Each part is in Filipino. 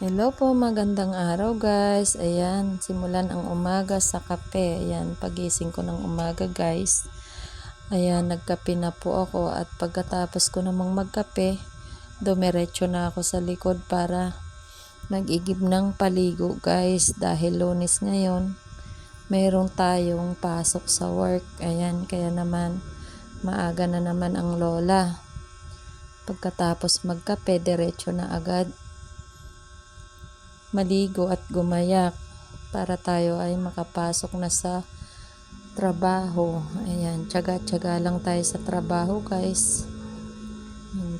Hello po, magandang araw guys. Ayan, simulan ang umaga sa kape. Ayan, pagising ko ng umaga guys. Ayan, nagkape na po ako at pagkatapos ko namang magkape, dumiretso na ako sa likod para mag-igib ng paligo guys. Dahil Lunes ngayon, mayroon tayong pasok sa work. Ayan, kaya naman maaga na naman ang lola. Pagkatapos magkape, diretso na agad maligo at gumayak para tayo ay makapasok na sa trabaho. Ayan, tiyaga-tiyaga lang tayo sa trabaho guys.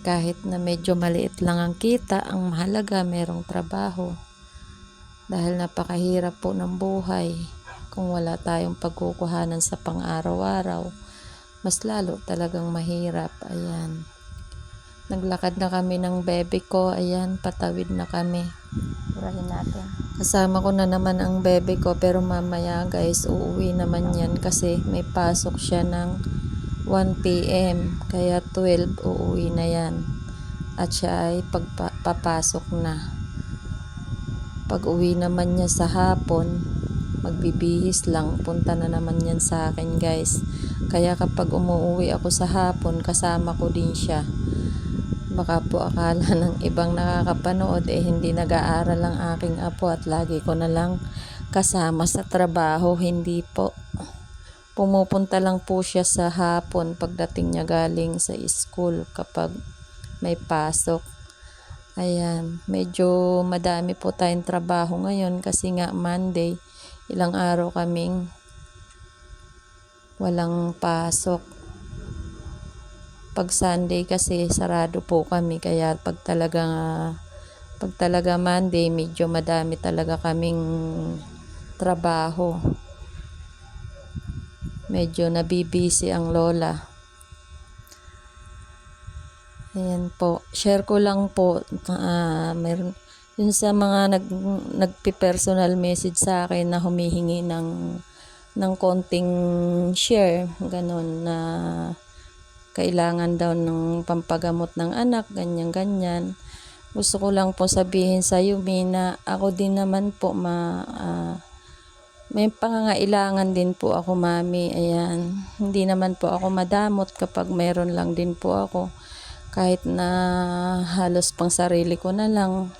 Kahit na medyo maliit lang ang kita, ang mahalaga merong trabaho. Dahil napakahirap po ng buhay. Kung wala tayong pagkukuhanan sa pang-araw-araw, mas lalo talagang mahirap. Ayan. Naglakad na kami ng bebe ko. Ayan, patawid na kami. Burahin natin. Kasama ko na naman ang bebe ko, pero mamaya guys, uuwi naman yan kasi may pasok siya ng 1 PM. Kaya 12 uuwi na yan. At siya ay papasok na. Pag uwi naman niya sa hapon, magbibihis lang, punta na naman yan sa akin guys. Kaya kapag umuwi ako sa hapon, kasama ko din siya. Baka po akala ng ibang nakakapanood hindi nag-aaral ang aking apo at lagi ko na lang kasama sa trabaho. Hindi po. Pumupunta lang po siya sa hapon pagdating niya galing sa school kapag may pasok. Ayan, medyo madami po tayong trabaho ngayon kasi nga Monday, ilang araw kaming walang pasok. Pag Sunday kasi sarado po kami, kaya pag talaga Monday medyo madami talaga kaming trabaho. Medyo nabibisi ang lola. Ayan po, share ko lang po meron yun sa mga nagpi-personal message sa akin na humihingi ng konting share, ganun na kailangan daw ng pampagamot ng anak, ganyan-ganyan. Gusto ko lang po sabihin sa Yumi na ako din naman po may pangangailangan din po ako, mami. Ayan, hindi naman po ako madamot kapag meron lang din po ako. Kahit na halos pang sarili ko na lang,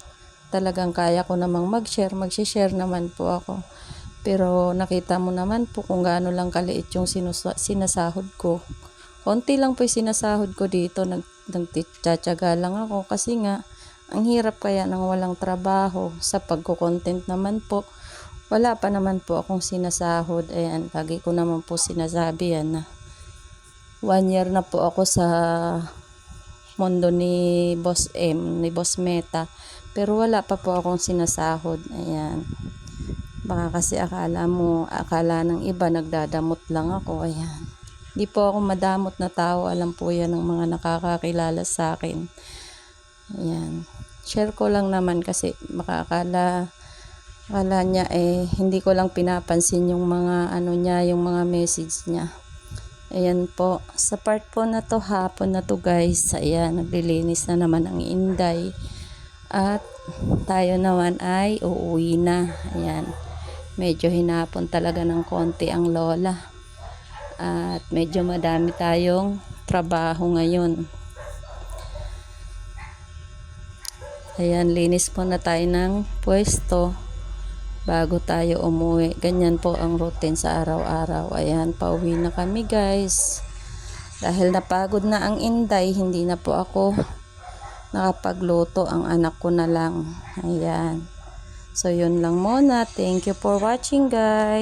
talagang kaya ko namang mag-share naman po ako. Pero nakita mo naman po kung gaano lang kaliit yung sinasahod ko. Konti lang po yung sinasahod ko dito, nagtitiyaga lang ako kasi nga ang hirap kaya ng walang trabaho. Sa pagko-content naman po, wala pa naman po akong sinasahod. Ayan, lagi ko naman po sinasabi yan na 1 year na po ako sa mundo ni Boss M, ni Boss Meta, pero wala pa po akong sinasahod. Ayan, baka kasi akala ng iba nagdadamot lang ako. Ayan, di po ako madamot na tao. Alam po yan ng mga nakakakilala sa akin. Ayan. Share ko lang naman kasi makakala niya hindi ko lang pinapansin yung mga niya, yung mga message niya. Ayan po. Sa part po na to, hapon na to guys. Ayan, naglilinis na naman ang Inday. At tayo naman ay uuwi na. Ayan. Medyo hinapon talaga ng konti ang lola. At medyo madami tayong trabaho ngayon. Ayan, linis po na tayo ng pwesto bago tayo umuwi. Ganyan po ang routine sa araw-araw. Ayan, pauwi na kami guys. Dahil napagod na ang Inday, hindi na po ako nakapagluto. Ang anak ko na lang. Ayan. So, yun lang muna. Thank you for watching guys.